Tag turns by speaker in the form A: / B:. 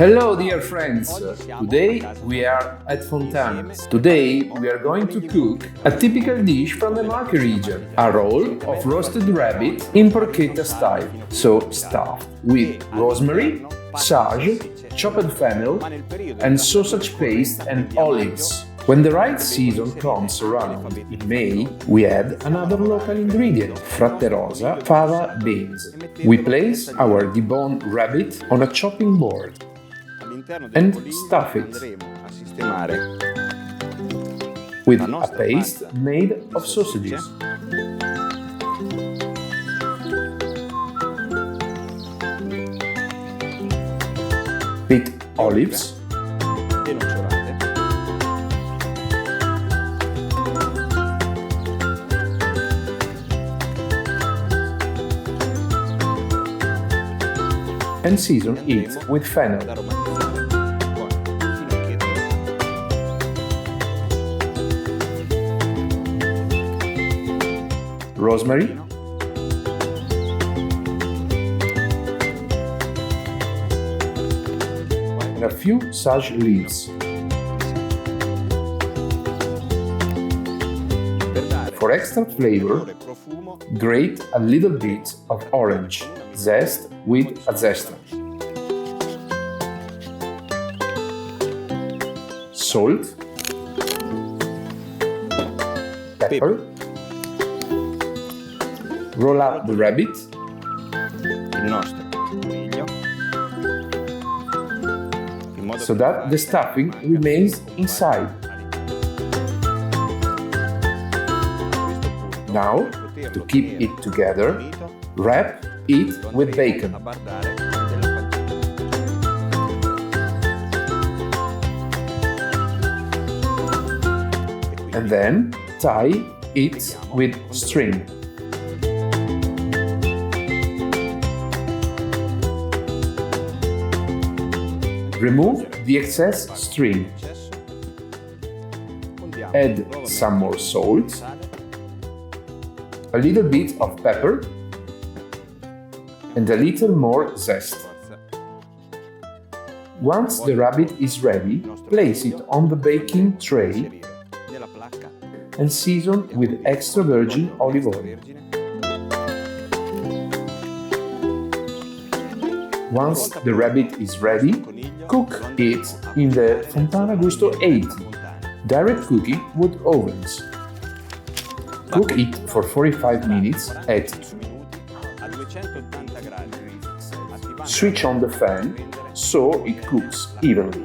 A: Hello dear friends, today we are at Fontana. Today we are going to cook a typical dish from the Marche region, a roll of roasted rabbit in porchetta style, so stuffed with rosemary, sage, chopped fennel and sausage paste and olives. When the right season comes around in May, we add another local ingredient, fratte rosa, fava beans. We place our deboned rabbit on a chopping board and stuff it with a paste made of sausages. With olives, and season it with fennel. Rosemary, and a few sage leaves. For extra flavor, grate a little bit of orange zest with a zester. Salt, pepper, roll up the rabbit, so that the stuffing remains inside. Now, to keep it together, wrap it with bacon. And then tie it with string. Remove the excess string. Add some more salt, a little bit of pepper, and a little more zest. Once the rabbit is ready, place it on the baking tray and season with extra virgin olive oil. Once the rabbit is ready, cook it in the Fontana Gusto 80 direct cooking wood ovens. Cook it for 45 minutes at switch on the fan so it cooks evenly.